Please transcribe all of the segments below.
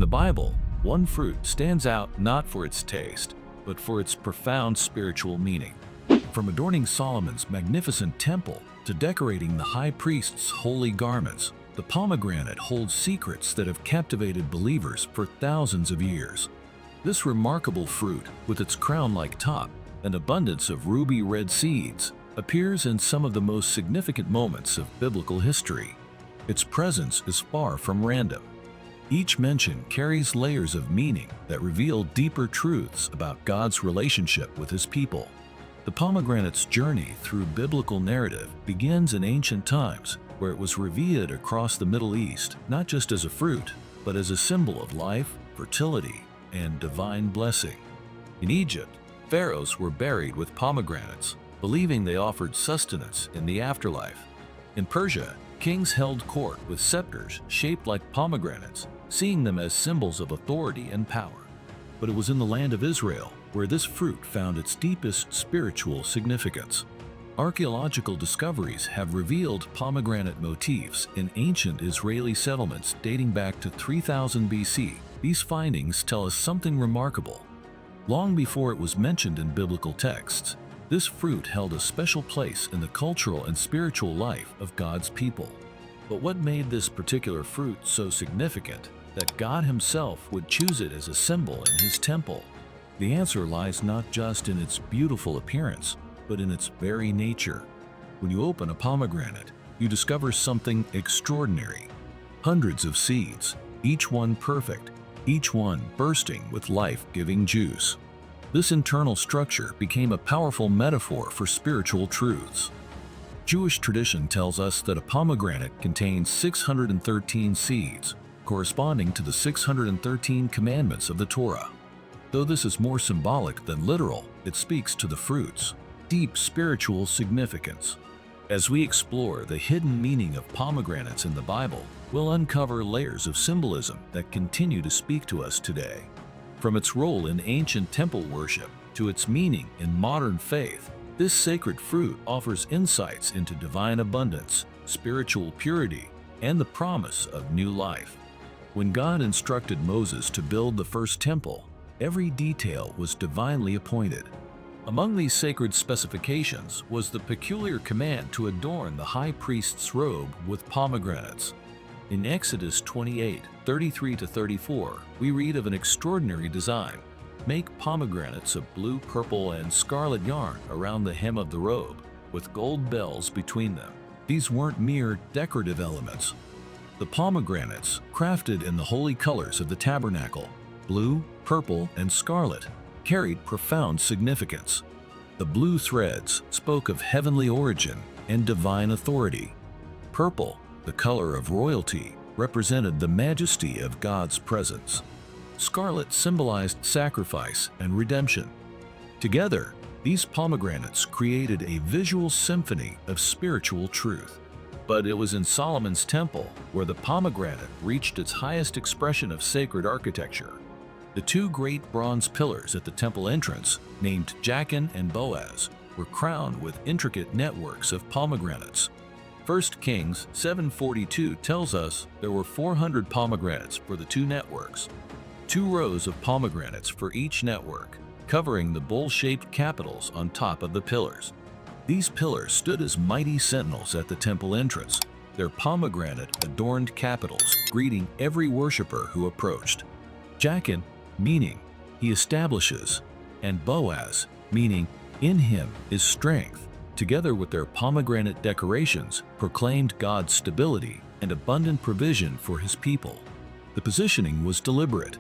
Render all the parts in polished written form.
the Bible, one fruit stands out not for its taste, but for its profound spiritual meaning. From adorning Solomon's magnificent temple to decorating the high priest's holy garments, the pomegranate holds secrets that have captivated believers for thousands of years. This remarkable fruit, with its crown-like top and abundance of ruby-red seeds, appears in some of the most significant moments of biblical history. Its presence is far from random. Each mention carries layers of meaning that reveal deeper truths about God's relationship with His people. The pomegranate's journey through biblical narrative begins in ancient times, where it was revered across the Middle East not just as a fruit, but as a symbol of life, fertility, and divine blessing. In Egypt, pharaohs were buried with pomegranates, believing they offered sustenance in the afterlife. In Persia, kings held court with scepters shaped like pomegranates, seeing them as symbols of authority and power. But it was in the land of Israel where this fruit found its deepest spiritual significance. Archaeological discoveries have revealed pomegranate motifs in ancient Israeli settlements dating back to 3000 BC. These findings tell us something remarkable. Long before it was mentioned in biblical texts, this fruit held a special place in the cultural and spiritual life of God's people. But what made this particular fruit so significant that God Himself would choose it as a symbol in His temple? The answer lies not just in its beautiful appearance, but in its very nature. When you open a pomegranate, you discover something extraordinary. Hundreds of seeds, each one perfect, each one bursting with life-giving juice. This internal structure became a powerful metaphor for spiritual truths. Jewish tradition tells us that a pomegranate contains 613 seeds, corresponding to the 613 commandments of the Torah. Though this is more symbolic than literal, it speaks to the fruit's deep spiritual significance. As we explore the hidden meaning of pomegranates in the Bible, we'll uncover layers of symbolism that continue to speak to us today. From its role in ancient temple worship to its meaning in modern faith, this sacred fruit offers insights into divine abundance, spiritual purity, and the promise of new life. When God instructed Moses to build the first temple, every detail was divinely appointed. Among these sacred specifications was the peculiar command to adorn the high priest's robe with pomegranates. In Exodus 28:33-34, we read of an extraordinary design. Make pomegranates of blue, purple, and scarlet yarn around the hem of the robe, with gold bells between them. These weren't mere decorative elements. The pomegranates, crafted in the holy colors of the tabernacle, blue, purple, and scarlet, carried profound significance. The blue threads spoke of heavenly origin and divine authority. Purple, the color of royalty, represented the majesty of God's presence. Scarlet symbolized sacrifice and redemption. Together, these pomegranates created a visual symphony of spiritual truth. But it was in Solomon's temple where the pomegranate reached its highest expression of sacred architecture. The two great bronze pillars at the temple entrance, named Jachin and Boaz, were crowned with intricate networks of pomegranates. 1 Kings 7:42 tells us there were 400 pomegranates for the two networks, 2 rows of pomegranates for each network, covering the bowl-shaped capitals on top of the pillars. These pillars stood as mighty sentinels at the temple entrance, their pomegranate-adorned capitals greeting every worshiper who approached. Jachin, meaning he establishes, and Boaz, meaning in him is strength, together with their pomegranate decorations, proclaimed God's stability and abundant provision for His people. The positioning was deliberate.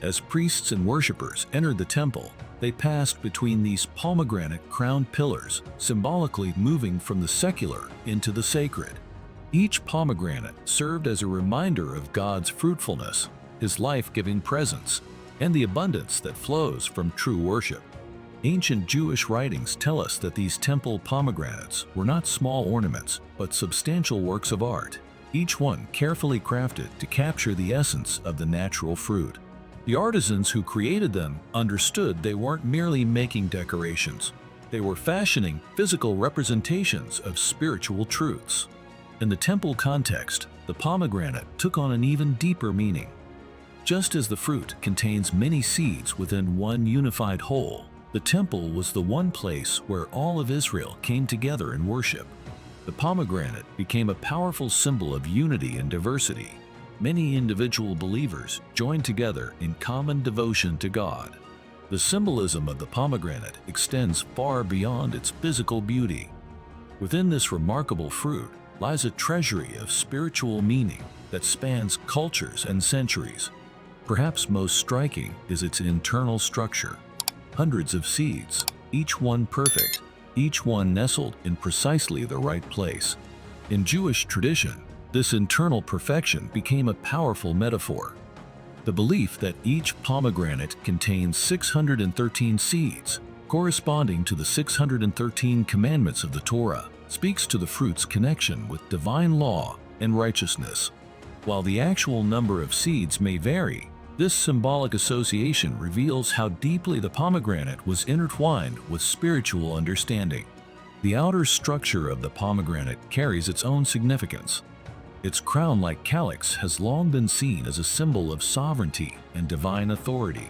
As priests and worshippers entered the temple, they passed between these pomegranate-crowned pillars, symbolically moving from the secular into the sacred. Each pomegranate served as a reminder of God's fruitfulness, His life-giving presence, and the abundance that flows from true worship. Ancient Jewish writings tell us that these temple pomegranates were not small ornaments, but substantial works of art, each one carefully crafted to capture the essence of the natural fruit. The artisans who created them understood they weren't merely making decorations. They were fashioning physical representations of spiritual truths. In the temple context, the pomegranate took on an even deeper meaning. Just as the fruit contains many seeds within one unified whole, the temple was the one place where all of Israel came together in worship. The pomegranate became a powerful symbol of unity and diversity. Many individual believers joined together in common devotion to God. The symbolism of the pomegranate extends far beyond its physical beauty. Within this remarkable fruit lies a treasury of spiritual meaning that spans cultures and centuries. Perhaps most striking is its internal structure. Hundreds of seeds, each one perfect, each one nestled in precisely the right place. In Jewish tradition, this internal perfection became a powerful metaphor. The belief that each pomegranate contains 613 seeds, corresponding to the 613 commandments of the Torah, speaks to the fruit's connection with divine law and righteousness. While the actual number of seeds may vary, this symbolic association reveals how deeply the pomegranate was intertwined with spiritual understanding. The outer structure of the pomegranate carries its own significance. Its crown-like calyx has long been seen as a symbol of sovereignty and divine authority.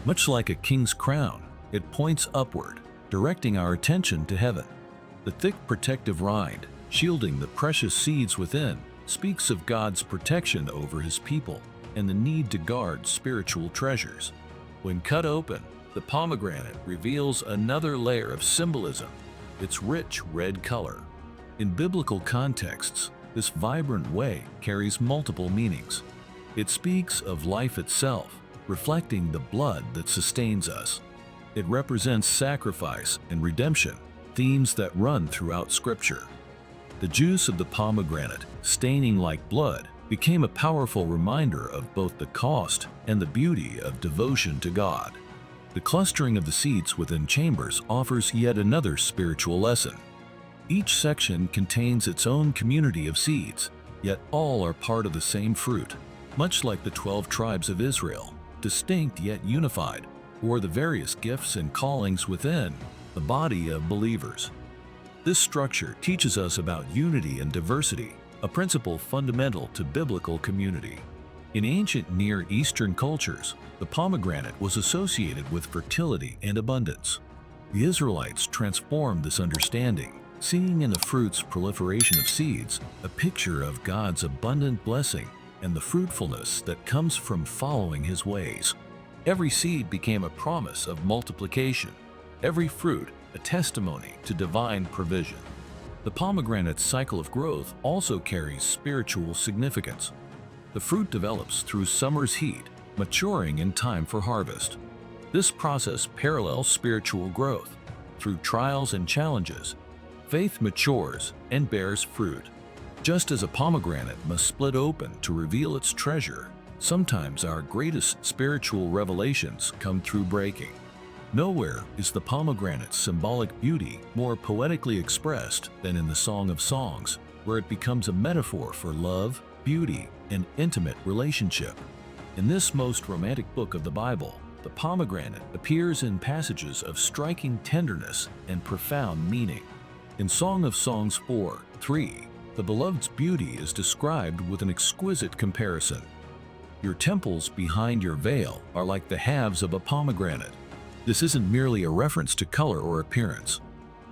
Much like a king's crown, it points upward, directing our attention to heaven. The thick protective rind, shielding the precious seeds within, speaks of God's protection over His people and the need to guard spiritual treasures. When cut open, the pomegranate reveals another layer of symbolism, its rich red color. In biblical contexts, this vibrant way carries multiple meanings. It speaks of life itself, reflecting the blood that sustains us. It represents sacrifice and redemption, themes that run throughout Scripture. The juice of the pomegranate, staining like blood, became a powerful reminder of both the cost and the beauty of devotion to God. The clustering of the seeds within chambers offers yet another spiritual lesson. Each section contains its own community of seeds, yet all are part of the same fruit, much like the 12 tribes of Israel, distinct yet unified, or the various gifts and callings within the body of believers. This structure teaches us about unity and diversity, a principle fundamental to biblical community. In ancient Near Eastern cultures, the pomegranate was associated with fertility and abundance. The Israelites transformed this understanding, seeing in the fruit's proliferation of seeds a picture of God's abundant blessing and the fruitfulness that comes from following His ways. Every seed became a promise of multiplication, every fruit a testimony to divine provision. The pomegranate's cycle of growth also carries spiritual significance. The fruit develops through summer's heat, maturing in time for harvest. This process parallels spiritual growth. Through trials and challenges, faith matures and bears fruit. Just as a pomegranate must split open to reveal its treasure, sometimes our greatest spiritual revelations come through breaking. Nowhere is the pomegranate's symbolic beauty more poetically expressed than in the Song of Songs, where it becomes a metaphor for love, beauty, and intimate relationship. In this most romantic book of the Bible, the pomegranate appears in passages of striking tenderness and profound meaning. In Song of Songs 4:3, the beloved's beauty is described with an exquisite comparison. Your temples behind your veil are like the halves of a pomegranate. This isn't merely a reference to color or appearance.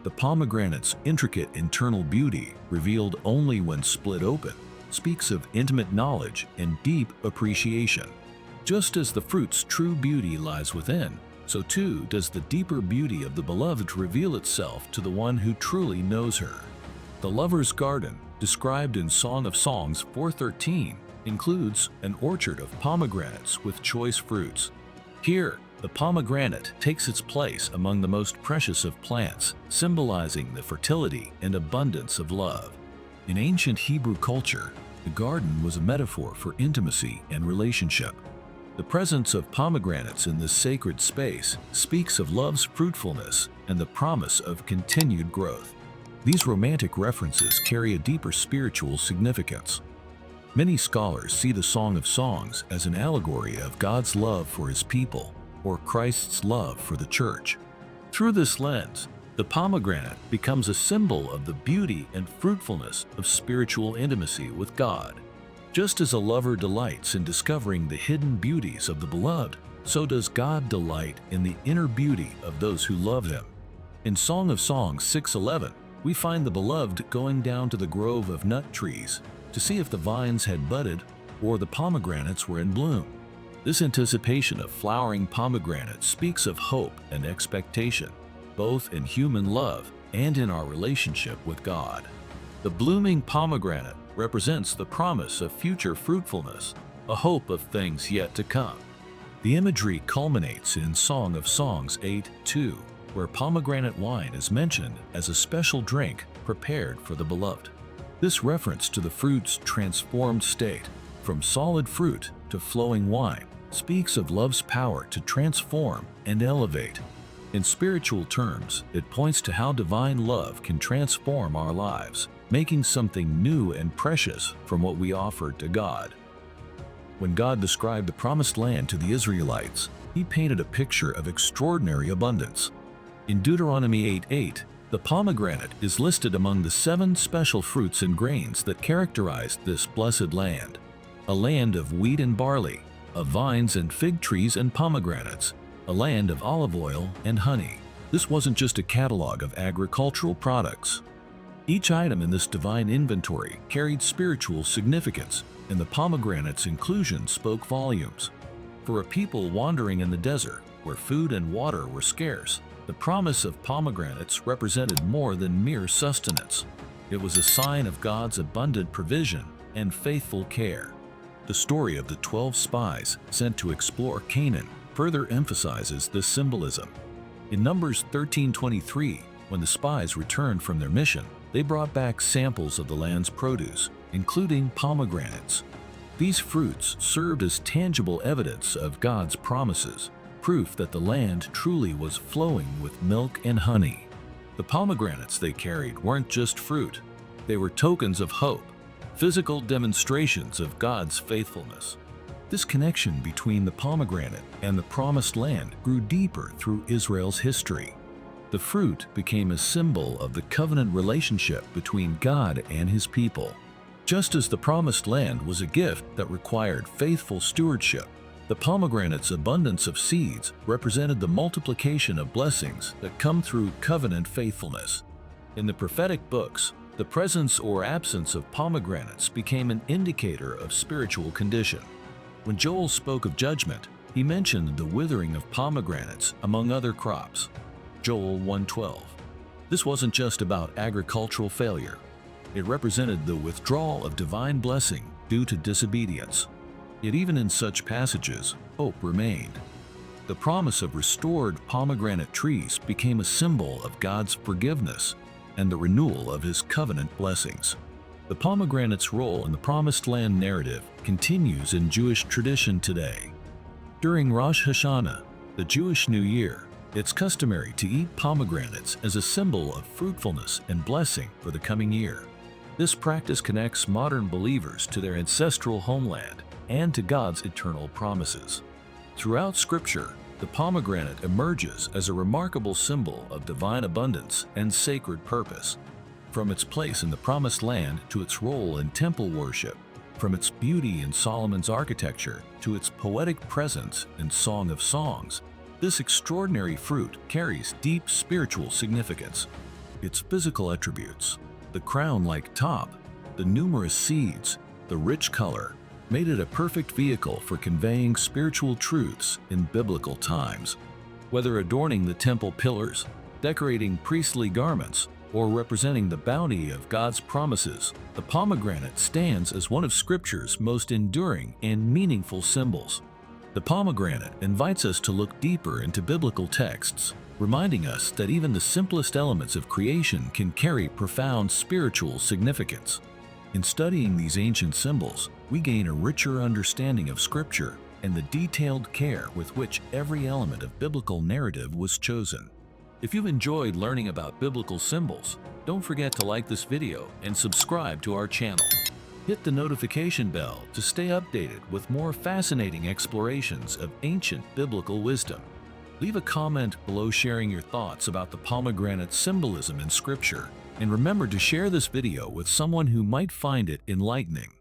The pomegranate's intricate internal beauty, revealed only when split open, speaks of intimate knowledge and deep appreciation. Just as the fruit's true beauty lies within, so too does the deeper beauty of the beloved reveal itself to the one who truly knows her. The lover's garden, described in Song of Songs 4:13, includes an orchard of pomegranates with choice fruits. Here, the pomegranate takes its place among the most precious of plants, symbolizing the fertility and abundance of love. In ancient Hebrew culture, the garden was a metaphor for intimacy and relationship. The presence of pomegranates in this sacred space speaks of love's fruitfulness and the promise of continued growth. These romantic references carry a deeper spiritual significance. Many scholars see the Song of Songs as an allegory of God's love for His people, or Christ's love for the church. Through this lens, the pomegranate becomes a symbol of the beauty and fruitfulness of spiritual intimacy with God. Just as a lover delights in discovering the hidden beauties of the beloved, so does God delight in the inner beauty of those who love Him. In Song of Songs 6:11, we find the beloved going down to the grove of nut trees to see if the vines had budded or the pomegranates were in bloom. This anticipation of flowering pomegranates speaks of hope and expectation, both in human love and in our relationship with God. The blooming pomegranate represents the promise of future fruitfulness, a hope of things yet to come. The imagery culminates in Song of Songs 8:2, where pomegranate wine is mentioned as a special drink prepared for the beloved. This reference to the fruit's transformed state, from solid fruit to flowing wine, speaks of love's power to transform and elevate. In spiritual terms, it points to how divine love can transform our lives, making something new and precious from what we offered to God. When God described the Promised Land to the Israelites, He painted a picture of extraordinary abundance. In Deuteronomy 8:8, the pomegranate is listed among the 7 special fruits and grains that characterized this blessed land. A land of wheat and barley, of vines and fig trees and pomegranates, a land of olive oil and honey. This wasn't just a catalog of agricultural products. Each item in this divine inventory carried spiritual significance, and the pomegranate's inclusion spoke volumes. For a people wandering in the desert, where food and water were scarce, the promise of pomegranates represented more than mere sustenance. It was a sign of God's abundant provision and faithful care. The story of the 12 spies sent to explore Canaan further emphasizes this symbolism. In Numbers 13:23, when the spies returned from their mission, they brought back samples of the land's produce, including pomegranates. These fruits served as tangible evidence of God's promises, proof that the land truly was flowing with milk and honey. The pomegranates they carried weren't just fruit, they were tokens of hope, physical demonstrations of God's faithfulness. This connection between the pomegranate and the Promised Land grew deeper through Israel's history. The fruit became a symbol of the covenant relationship between God and His people. Just as the Promised Land was a gift that required faithful stewardship, the pomegranate's abundance of seeds represented the multiplication of blessings that come through covenant faithfulness. In the prophetic books, the presence or absence of pomegranates became an indicator of spiritual condition. When Joel spoke of judgment, he mentioned the withering of pomegranates among other crops. Joel 1:12. This wasn't just about agricultural failure. It represented the withdrawal of divine blessing due to disobedience. Yet even in such passages, hope remained. The promise of restored pomegranate trees became a symbol of God's forgiveness and the renewal of His covenant blessings. The pomegranate's role in the Promised Land narrative continues in Jewish tradition today. During Rosh Hashanah, the Jewish New Year, it's customary to eat pomegranates as a symbol of fruitfulness and blessing for the coming year. This practice connects modern believers to their ancestral homeland and to God's eternal promises. Throughout Scripture, the pomegranate emerges as a remarkable symbol of divine abundance and sacred purpose. From its place in the Promised Land to its role in temple worship, from its beauty in Solomon's architecture to its poetic presence in Song of Songs, this extraordinary fruit carries deep spiritual significance. Its physical attributes, the crown-like top, the numerous seeds, the rich color, made it a perfect vehicle for conveying spiritual truths in biblical times. Whether adorning the temple pillars, decorating priestly garments, or representing the bounty of God's promises, the pomegranate stands as one of Scripture's most enduring and meaningful symbols. The pomegranate invites us to look deeper into biblical texts, reminding us that even the simplest elements of creation can carry profound spiritual significance. In studying these ancient symbols, we gain a richer understanding of Scripture and the detailed care with which every element of biblical narrative was chosen. If you've enjoyed learning about biblical symbols, don't forget to like this video and subscribe to our channel. Hit the notification bell to stay updated with more fascinating explorations of ancient biblical wisdom. Leave a comment below sharing your thoughts about the pomegranate symbolism in Scripture, and remember to share this video with someone who might find it enlightening.